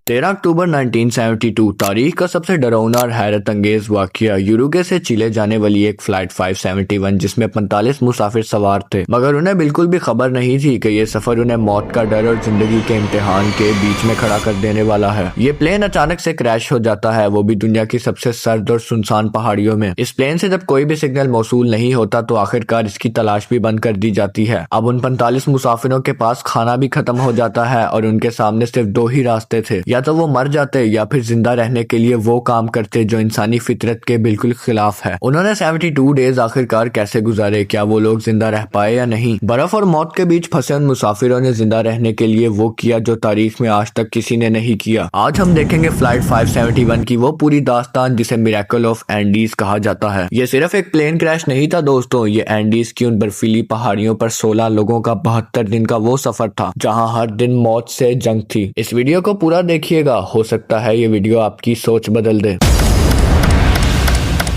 13 अक्टूबर 1972 तारीख का सबसे डरावना और हैरत अंगेज वाकया यूरुगे से चिले जाने वाली एक फ्लाइट 571 जिसमें 45 मुसाफिर सवार थे, मगर उन्हें बिल्कुल भी खबर नहीं थी कि ये सफर उन्हें मौत का डर और जिंदगी के इम्तिहान के बीच में खड़ा कर देने वाला है। ये प्लेन अचानक से क्रैश हो जाता है, वो भी दुनिया की सबसे सर्द और सुनसान पहाड़ियों में। इस प्लेन से जब कोई भी सिग्नल मौसूल नहीं होता तो आखिरकार इसकी तलाश भी बंद कर दी जाती है। अब उन 45 मुसाफिरों के पास खाना भी खत्म हो जाता है और उनके सामने सिर्फ दो ही रास्ते थे, या तो वो मर जाते या फिर जिंदा रहने के लिए वो काम करते जो इंसानी फितरत के बिल्कुल खिलाफ है। उन्होंने 72 डेज आखिरकार कैसे गुजारे, क्या वो लोग जिंदा रह पाए या नहीं? बर्फ और मौत के बीच फंसे उन मुसाफिरों ने जिंदा रहने के लिए वो किया जो तारीख में आज तक किसी ने नहीं किया। आज हम देखेंगे फ्लाइट 571 की वो पूरी दास्तान जिसे मिरेकल ऑफ एंडीज कहा जाता है। ये सिर्फ एक प्लेन क्रैश नहीं था दोस्तों, ये एंडीज की उन बर्फीली पहाड़ियों पर 16 लोगों का 72 दिन का वो सफर था जहाँ हर दिन मौत से जंग थी। इस वीडियो को पूरा देखिएगा, हो सकता है ये वीडियो आपकी सोच बदल दे।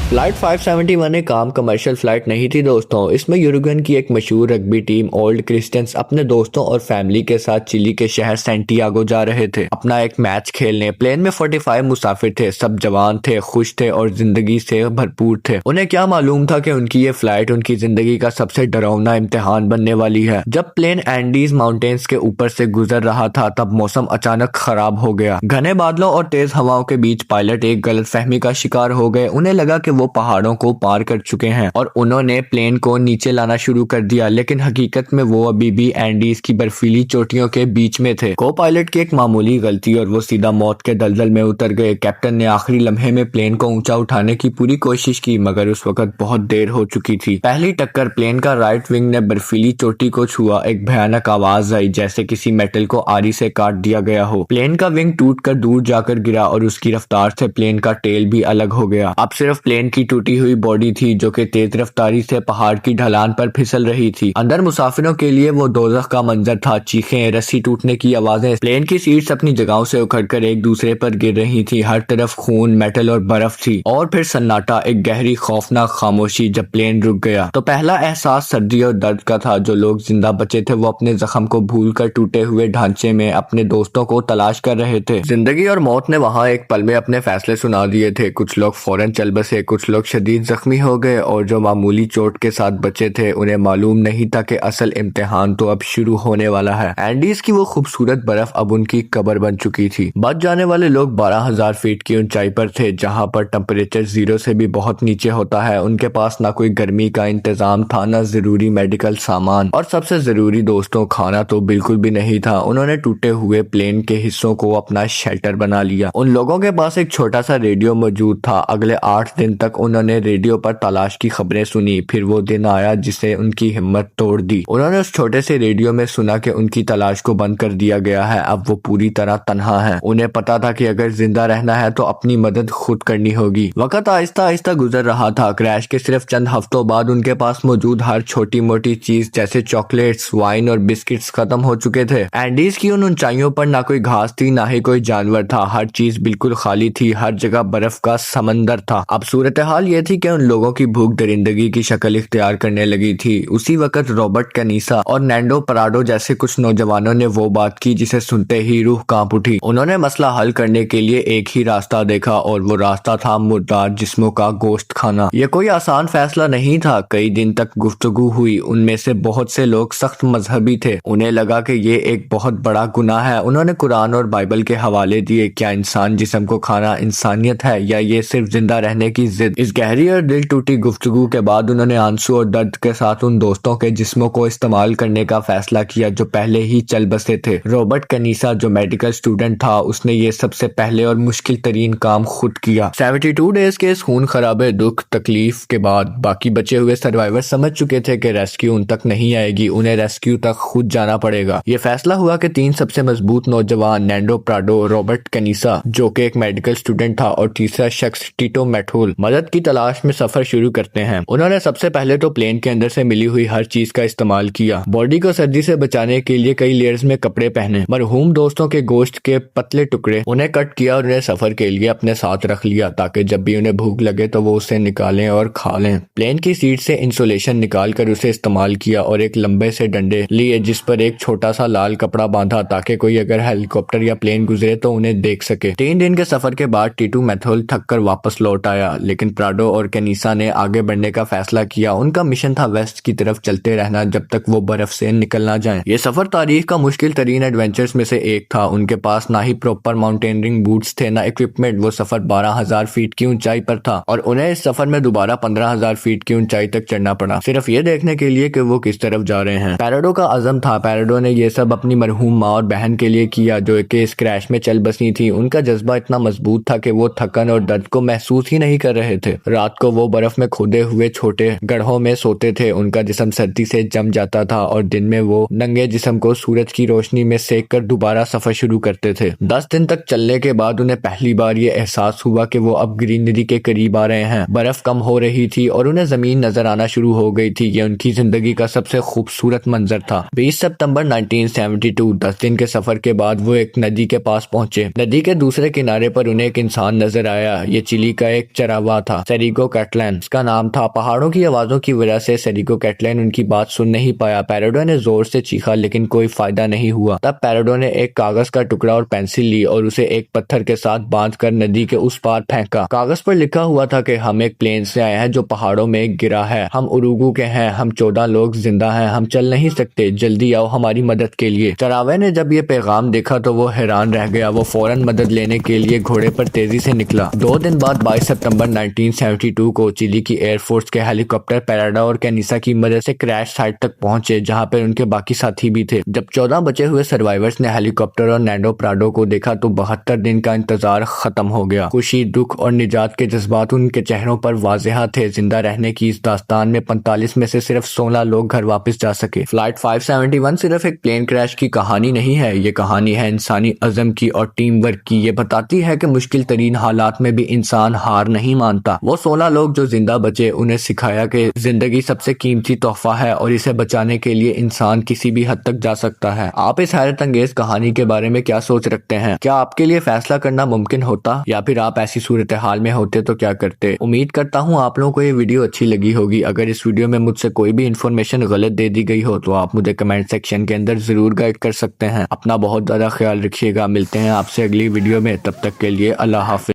फ्लाइट 571 एक आम कमर्शियल फ्लाइट नहीं थी दोस्तों। इसमें यूरुगुएन की एक मशहूर रग्बी टीम ओल्ड क्रिस्टियंस अपने दोस्तों और फैमिली के साथ चिली के शहर सैंटियागो जा रहे थे अपना एक मैच खेलने। प्लेन में 45 मुसाफिर थे, सब जवान थे, खुश थे और जिंदगी से भरपूर थे। उन्हें क्या मालूम था कि उनकी ये फ्लाइट उनकी जिंदगी का सबसे डरावना इम्तिहान बनने वाली है। जब प्लेन एंडीज माउंटेन्स के ऊपर से गुजर रहा था तब मौसम अचानक खराब हो गया। घने बादलों और तेज हवाओं के बीच पायलट एक गलतफहमी का शिकार हो गए। उन्हें लगा कि वो पहाड़ों को पार कर चुके हैं और उन्होंने प्लेन को नीचे लाना शुरू कर दिया, लेकिन हकीकत में वो अभी भी एंडीज की बर्फीली चोटियों के बीच में थे। को पायलट की एक मामूली गलती और वो सीधा मौत के दलदल में उतर गए। कैप्टन ने आखिरी लम्हे में प्लेन को ऊंचा उठाने की पूरी कोशिश की, मगर उस वक्त बहुत देर हो चुकी थी। पहली टक्कर प्लेन का राइट विंग ने बर्फीली चोटी को छुआ। एक भयानक आवाज आई जैसे किसी मेटल को आरी से काट दिया गया हो। प्लेन का विंग टूटकर दूर जाकर गिरा और उसकी रफ्तार से प्लेन का टेल भी अलग हो गया। अब सिर्फ प्लेन की टूटी हुई बॉडी थी जो कि तेज रफ्तारी से पहाड़ की ढलान पर फिसल रही थी। अंदर मुसाफिरों के लिए वो दोज़ख का मंजर था। चीखें, रस्सी टूटने की आवाजें, प्लेन की सीट्स अपनी जगहों से उखड़कर एक दूसरे पर गिर रही थी। हर तरफ खून, मेटल और बर्फ थी और फिर सन्नाटा, एक गहरी खौफनाक खामोशी। जब प्लेन रुक गया तो पहला एहसास सर्दी और दर्द का था। जो लोग जिंदा बचे थे वो अपने जख्म को भूलकर टूटे हुए ढांचे में अपने दोस्तों को तलाश कर रहे थे। जिंदगी और मौत ने वहां एक पल में अपने फैसले सुना दिए थे। कुछ लोग फौरन चल बसे, कुछ लोग शदीद जख्मी हो गए और जो मामूली चोट के साथ बचे थे उन्हें मालूम नहीं था कि असल इम्तिहान तो अब शुरू होने वाला है। एंडीज की वो खूबसूरत बर्फ अब उनकी कब्र बन चुकी थी। बच जाने वाले लोग 12,000 फीट की ऊंचाई पर थे जहां पर टेम्परेचर 0 से भी बहुत नीचे होता है। उनके पास ना कोई गर्मी का इंतजाम था, ना जरूरी मेडिकल सामान और सबसे जरूरी दोस्तों खाना तो बिल्कुल भी नहीं था। उन्होंने टूटे हुए प्लेन के हिस्सों को अपना शेल्टर बना लिया। उन लोगों के पास एक छोटा सा रेडियो मौजूद था। अगले 8 दिन तक उन्होंने रेडियो पर तलाश की खबरें सुनी। फिर वो दिन आया जिसे उनकी हिम्मत तोड़ दी। उन्होंने उस छोटे से रेडियो में सुना कि उनकी तलाश को बंद कर दिया गया है। अब वो पूरी तरह तन्हा है। उन्हें पता था कि अगर जिंदा रहना है तो अपनी मदद खुद करनी होगी। वक्त आहिस्ता आहिस्ता गुजर रहा था। क्रैश के सिर्फ चंद हफ्तों बाद उनके पास मौजूद हर छोटी मोटी चीज जैसे चॉकलेट्स, वाइन और बिस्किट्स खत्म हो चुके थे। एंडीज की उन ऊंचाइयों पर ना कोई घास थी, ना ही कोई जानवर था। हर चीज बिल्कुल खाली थी, हर जगह बर्फ का समंदर था। अब सूरत हाल ये थी कि उन लोगों की भूख दरिंदगी की शक्ल इख्तियार करने लगी थी। उसी वक्त रॉबर्ट कैनिसा और नैंडो पराडो जैसे कुछ नौजवानों ने वो बात की जिसे सुनते ही रूह कांप उठी। उन्होंने मसला हल करने के लिए एक ही रास्ता देखा और वो रास्ता था मुर्दार जिस्मों का गोश्त खाना। ये कोई आसान फैसला नहीं था। कई दिन तक गुफ्तगू हुई। उनमें से बहुत से लोग सख्त मजहबी थे। उन्हें लगा कि ये एक बहुत बड़ा गुनाह है। उन्होंने कुरान और बाइबल के हवाले दिए। क्या इंसान जिस्म को खाना इंसानियत है या ये सिर्फ जिंदा रहने की जिद? इस गहरी और दिल टूटी गुफ्तगू के बाद उन्होंने आंसू और दर्द के साथ उन दोस्तों के जिस्मों को इस्तेमाल करने का फैसला किया जो पहले ही चल बसे थे। रॉबर्ट कैनिसा जो मेडिकल स्टूडेंट था, उसने ये सबसे पहले और मुश्किल तरीन काम खुद किया। 72 डेज के इस खून खराबे, दुख, तकलीफ के बाद बाकी बचे हुए सर्वाइवर समझ चुके थे कि रेस्क्यू उन तक नहीं आएगी, उन्हें रेस्क्यू तक खुद जाना पड़ेगा। ये फैसला हुआ कि 3 सबसे मजबूत नौजवान नैंडो प्राडो, रॉबर्ट कैनिसा जो कि एक मेडिकल स्टूडेंट था और तीसरा शख्स टीटो मैथुल मदद मदद की तलाश में सफर शुरू करते हैं। उन्होंने सबसे पहले तो प्लेन के अंदर से मिली हुई हर चीज का इस्तेमाल किया। बॉडी को सर्दी से बचाने के लिए कई लेयर्स में कपड़े पहने। मरहूम दोस्तों के गोश्त के पतले टुकड़े उन्हें कट किया और उन्हें सफर के लिए अपने साथ रख लिया ताकि जब भी उन्हें भूख लगे तो वो उसे निकालें और खा लें। प्लेन की सीट से इंसुलेशन निकाल कर उसे इस्तेमाल किया और एक लंबे से डंडे लिए जिस पर एक छोटा सा लाल कपड़ा बांधा ताकि कोई अगर हेलीकॉप्टर या प्लेन गुजरे तो उन्हें देख सके। 3 दिन के सफर के बाद टीटू मैथुल थक कर वापस लौट आया, लेकिन प्राडो और कैनिसा ने आगे बढ़ने का फैसला किया। उनका मिशन था वेस्ट की तरफ चलते रहना जब तक वो बर्फ से निकल ना जाए। ये सफर तारीख का मुश्किल तरीन एडवेंचर्स में से एक था। उनके पास ना ही प्रॉपर माउंटेनियरिंग बूट्स थे ना इक्विपमेंट। वो सफर 12,000 फीट की ऊंचाई पर था और उन्हें इस सफर में दोबारा 15,000 फीट की ऊंचाई तक चढ़ना पड़ा, सिर्फ ये देखने के लिए कि वो किस तरफ जा रहे हैं। पैराडो का अज़म था। पैराडो ने ये सब अपनी मरहूम माँ और बहन के लिए किया जो कि इस क्रैश में चल बसी थी। उनका जज्बा इतना मजबूत था कि वो थकन और दर्द को महसूस ही नहीं कर रहे थे। रात को वो बर्फ में खोदे हुए छोटे गड्ढों में सोते थे। उनका जिस्म सर्दी से जम जाता था और दिन में वो नंगे जिस्म को सूरज की रोशनी में सेक कर दोबारा सफर शुरू करते थे। 10 दिन तक चलने के बाद उन्हें पहली बार ये एहसास हुआ कि वो अब ग्रीनरी के करीब आ रहे हैं। बर्फ कम हो रही थी और उन्हें जमीन नजर आना शुरू हो गई थी। ये उनकी जिंदगी का सबसे खूबसूरत मंजर था। 20 सितंबर 1972 10 दिन के सफर के बाद वो एक नदी के पास पहुंचे। नदी के दूसरे किनारे पर उन्हें एक इंसान नजर आया। ये चिली का एक चरावा था, सेरिगो कैटलैन इसका नाम था। पहाड़ों की आवाजों की वजह से सेरिगो कैटलैन उनकी बात सुन नहीं पाया। पैराडो ने जोर से चीखा लेकिन कोई फायदा नहीं हुआ। तब पैराडो ने एक कागज का टुकड़ा और पेंसिल ली और उसे एक पत्थर के साथ बांधकर नदी के उस पार फेंका। कागज पर लिखा हुआ था कि हम एक प्लेन से आए हैं जो पहाड़ों में गिरा है। हम उरुगू के हैं। हम 14 लोग जिंदा हैं। हम चल नहीं सकते। जल्दी आओ हमारी मदद के लिए। चरावे ने जब ये पैगाम देखा तो वो हैरान रह गया। वो फौरन मदद लेने के लिए घोड़े पर तेजी से निकला। 2 दिन बाद 22 सितंबर 1972 को चिली की एयरफोर्स के हेलीकॉप्टर पैराडो और कैनिसा की मदद से क्रैश साइट तक पहुंचे जहां पर उनके बाकी साथी भी थे। जब 14 बचे हुए सर्वाइवर्स ने हेलीकॉप्टर और नैंडो प्राडो को देखा तो 72 दिन का इंतजार खत्म हो गया। खुशी, दुख और निजात के जज्बात उनके चेहरों पर वाज़ेह थे। जिंदा रहने की इस दास्तान में 45 में से सिर्फ 16 लोग घर वापस जा सके। फ्लाइट 571 सिर्फ एक प्लेन क्रैश की कहानी नहीं है, ये कहानी है इंसानी अज़म की और टीम वर्क की। ये बताती है कि मुश्किल तरीन हालात में भी इंसान हार नहीं मानता। वो 16 लोग जो जिंदा बचे उन्हें सिखाया कि जिंदगी सबसे कीमती तोहफा है और इसे बचाने के लिए इंसान किसी भी हद तक जा सकता है। आप इस हैरत अंगेज कहानी के बारे में क्या सोच रखते हैं? क्या आपके लिए फैसला करना मुमकिन होता या फिर आप ऐसी सूरत हाल में होते तो क्या करते? उम्मीद करता हूँ आप लोगों को ये वीडियो अच्छी लगी होगी। अगर इस वीडियो में मुझसे कोई भी इन्फॉर्मेशन गलत दे दी गई हो तो आप मुझे कमेंट सेक्शन के अंदर जरूर गाइड कर सकते हैं। अपना बहुत ज्यादा ख्याल रखिएगा। मिलते हैं आपसे अगली वीडियो में, तब तक के लिए अल्लाह हाफिज।